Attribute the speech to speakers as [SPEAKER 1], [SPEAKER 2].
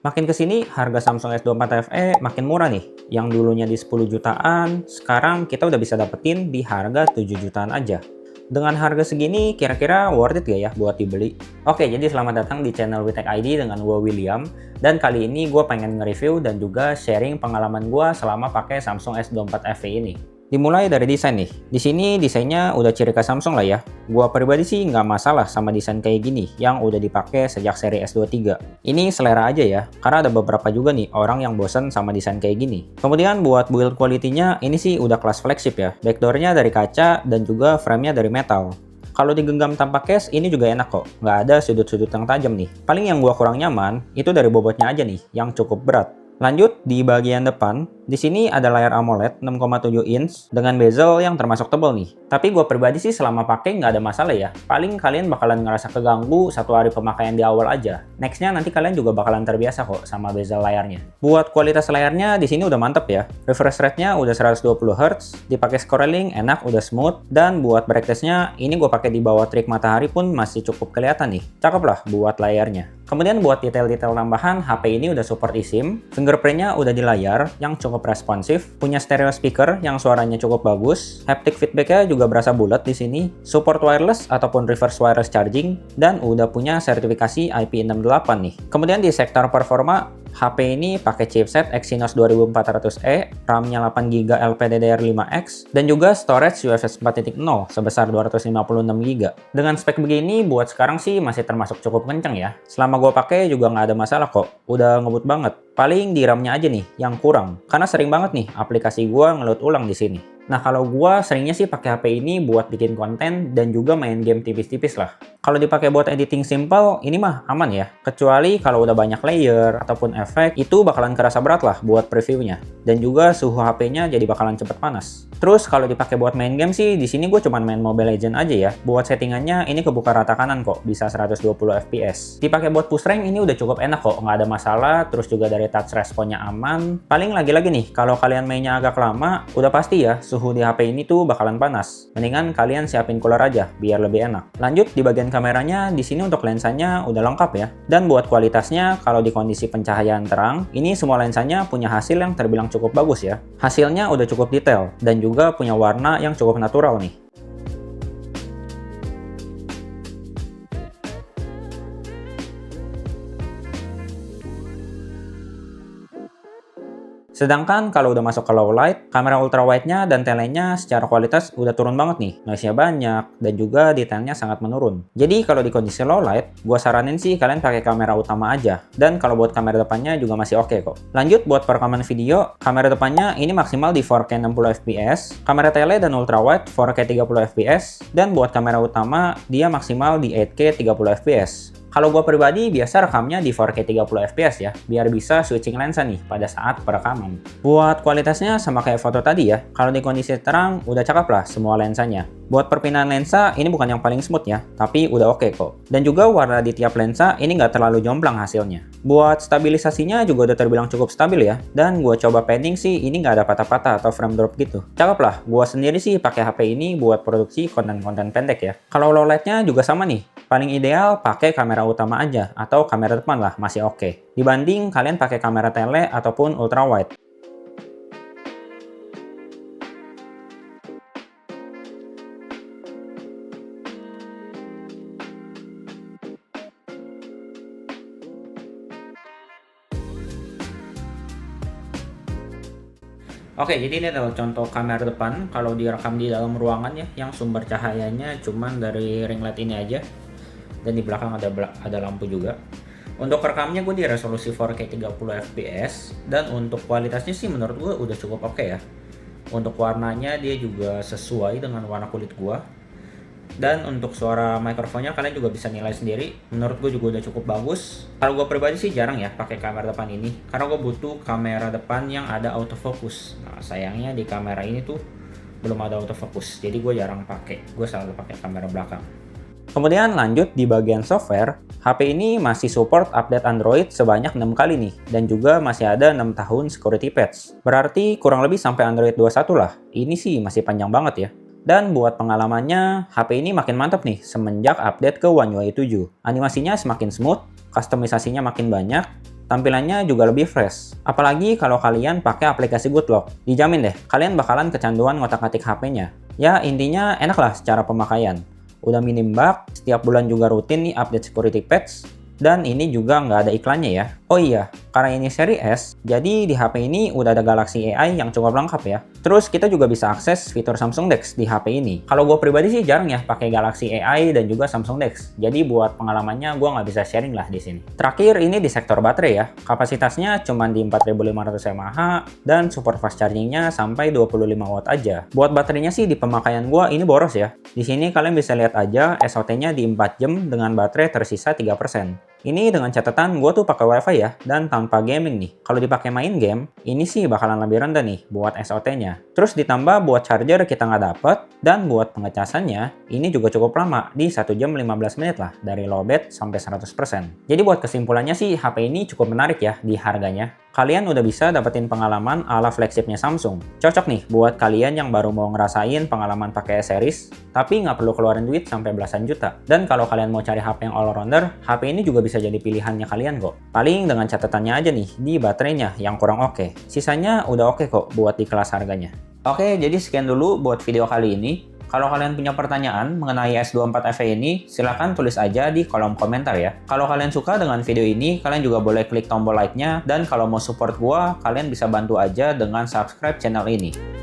[SPEAKER 1] Makin kesini harga Samsung S24 FE makin murah nih. Yang dulunya di 10 jutaan, sekarang kita udah bisa dapetin di harga 7 jutaan aja. Dengan harga segini, kira-kira worth it gak ya buat dibeli? Oke, jadi selamat datang di channel Witek ID dengan gue William. Dan kali ini gue pengen nge-review dan juga sharing pengalaman gue selama pakai Samsung S24 FE ini. Dimulai dari desain nih. Di sini desainnya udah ciri khas Samsung lah ya. Gua pribadi sih nggak masalah sama desain kayak gini yang udah dipakai sejak seri S23. Ini selera aja ya, karena ada beberapa juga nih orang yang bosan sama desain kayak gini. Kemudian buat build quality-nya ini sih udah kelas flagship ya. Backdoor-nya dari kaca dan juga frame-nya dari metal. Kalau digenggam tanpa case, ini juga enak kok. Nggak ada sudut-sudut yang tajam nih. Paling yang gua kurang nyaman, itu dari bobotnya aja nih, yang cukup berat. Lanjut, di bagian depan, di sini ada layar AMOLED 6,7 inch dengan bezel yang termasuk tebal nih. Tapi gue pribadi sih selama pakai nggak ada masalah ya. Paling kalian bakalan ngerasa keganggu satu hari pemakaian di awal aja. Nextnya nanti kalian juga bakalan terbiasa kok sama bezel layarnya. Buat kualitas layarnya di sini udah mantep ya. Refresh rate-nya udah 120 Hz, dipakai scrolling enak, udah smooth. Dan buat brightness-nya ini gue pakai di bawah terik matahari pun masih cukup kelihatan nih. Cakep lah buat layarnya. Kemudian buat detail-detail tambahan, HP ini udah support eSIM, fingerprint-nya udah di layar yang cukup responsif, punya stereo speaker yang suaranya cukup bagus, haptic feedback-nya juga berasa bulat di sini, support wireless ataupun reverse wireless charging, dan udah punya sertifikasi IP68 nih. Kemudian di sektor performa, HP ini pakai chipset Exynos 2400E, RAM-nya 8GB LPDDR5X, dan juga storage UFS 4.0 sebesar 256GB. Dengan spek begini, buat sekarang sih masih termasuk cukup kenceng ya. Selama gue pakai juga nggak ada masalah kok, udah ngebut banget. Paling di RAM-nya aja nih yang kurang, karena sering banget nih aplikasi gue ngeload ulang di sini. Nah, kalau gue seringnya sih pakai HP ini buat bikin konten dan juga main game tipis-tipis lah. Kalau dipakai buat editing simple, ini mah aman ya. Kecuali kalau udah banyak layer ataupun efek, itu bakalan kerasa berat lah buat previewnya. Dan juga suhu HP-nya jadi bakalan cepet panas. Terus kalau dipakai buat main game sih, di sini gue cuman main Mobile Legends aja ya. Buat settingannya ini kebuka rata kanan kok, bisa 120 fps. Dipakai buat push rank ini udah cukup enak kok, nggak ada masalah. Terus juga dari touch responnya aman. Paling lagi-lagi nih, kalau kalian mainnya agak lama, udah pasti ya suhu di HP ini tuh bakalan panas. Mendingan kalian siapin cooler aja biar lebih enak. Lanjut di bagian kameranya, di sini untuk lensanya udah lengkap ya. Dan buat kualitasnya, kalau di kondisi pencahayaan terang, ini semua lensanya punya hasil yang terbilang cukup bagus ya. Hasilnya udah cukup detail dan juga punya warna yang cukup natural nih. Sedangkan kalau udah masuk ke low light, kamera ultrawide-nya dan telenya secara kualitas udah turun banget nih. Noise-nya banyak, dan juga detailnya sangat menurun. Jadi kalau di kondisi low light, gua saranin sih kalian pakai kamera utama aja. Dan kalau buat kamera depannya juga masih oke kok. Lanjut buat perekaman video, kamera depannya ini maksimal di 4K 60fps, kamera tele dan ultrawide 4K 30fps, dan buat kamera utama dia maksimal di 8K 30fps. Kalau gue pribadi biasa rekamnya di 4K 30fps ya, biar bisa switching lensa nih pada saat perekaman. Buat kualitasnya sama kayak foto tadi ya, kalau di kondisi terang udah cakep lah semua lensanya. Buat perpindahan lensa ini bukan yang paling smooth ya, tapi udah oke kok. Dan juga warna di tiap lensa ini nggak terlalu jomplang hasilnya. Buat stabilisasinya juga udah terbilang cukup stabil ya, dan gue coba panning sih ini nggak ada patah-patah atau frame drop gitu. Cakep lah, gue sendiri sih pakai HP ini buat produksi konten-konten pendek ya. Kalau low light-nya juga sama nih. Paling ideal pakai kamera utama aja atau kamera depan lah masih oke. Dibanding kalian pakai kamera tele ataupun ultrawide. Oke, jadi ini adalah contoh kamera depan kalau direkam di dalam ruangan ya, yang sumber cahayanya cuman dari ring light ini aja. Dan di belakang ada lampu juga. Untuk rekamnya gue di resolusi 4K 30fps, dan untuk kualitasnya sih menurut gue udah cukup oke ya. Untuk warnanya dia juga sesuai dengan warna kulit gue. Dan untuk suara mikrofonnya kalian juga bisa nilai sendiri. Menurut gue juga udah cukup bagus. Kalau gue pribadi sih jarang ya pakai kamera depan ini, karena gue butuh kamera depan yang ada autofocus. Nah, sayangnya di kamera ini tuh belum ada autofocus, jadi gue jarang pakai. Gue selalu pakai kamera belakang. Kemudian lanjut di bagian software, HP ini masih support update Android sebanyak 6 kali nih, dan juga masih ada 6 tahun security patch. Berarti kurang lebih sampai Android 21 lah. Ini sih masih panjang banget ya. Dan buat pengalamannya, HP ini makin mantap nih semenjak update ke One UI 7. Animasinya semakin smooth, kustomisasinya makin banyak, tampilannya juga lebih fresh. Apalagi kalau kalian pakai aplikasi Goodlock. Dijamin deh, kalian bakalan kecanduan ngotak-atik HP-nya. Ya, intinya enak lah secara pemakaian. Udah minim bug, setiap bulan juga rutin nih update security patch, dan ini juga nggak ada iklannya ya. Oh iya, karena ini seri S, jadi di HP ini udah ada Galaxy AI yang cukup lengkap ya. Terus kita juga bisa akses fitur Samsung DeX di HP ini. Kalau gue pribadi sih jarang ya pakai Galaxy AI dan juga Samsung DeX. Jadi buat pengalamannya gue nggak bisa sharing lah di sini. Terakhir ini di sektor baterai ya. Kapasitasnya cuma di 4500 mAh dan support fast chargingnya sampai 25 watt aja. Buat baterainya sih di pemakaian gue ini boros ya. Di sini kalian bisa lihat aja SOT-nya di 4 jam dengan baterai tersisa 3%. Ini dengan catatan gue tuh pakai wifi ya, dan tanpa gaming nih. Kalau dipakai main game, ini sih bakalan lebih rendah nih buat SOT-nya. Terus ditambah buat charger kita nggak dapet, dan buat pengecasannya, ini juga cukup lama, di 1 jam 15 menit lah, dari lowbat sampai 100%. Jadi buat kesimpulannya sih, HP ini cukup menarik ya di harganya. Kalian udah bisa dapetin pengalaman ala flagshipnya Samsung. Cocok nih buat kalian yang baru mau ngerasain pengalaman pakai S-series, tapi nggak perlu keluarin duit sampai belasan juta. Dan kalau kalian mau cari HP yang all-rounder, HP ini juga bisa jadi pilihannya kalian kok. Paling dengan catatannya aja nih, di baterainya yang kurang oke. Sisanya udah oke kok buat di kelas harganya. Oke, jadi sekian dulu buat video kali ini. Kalau kalian punya pertanyaan mengenai S24 FE ini, silahkan tulis aja di kolom komentar ya. Kalau kalian suka dengan video ini, kalian juga boleh klik tombol like-nya. Dan kalau mau support gua, kalian bisa bantu aja dengan subscribe channel ini.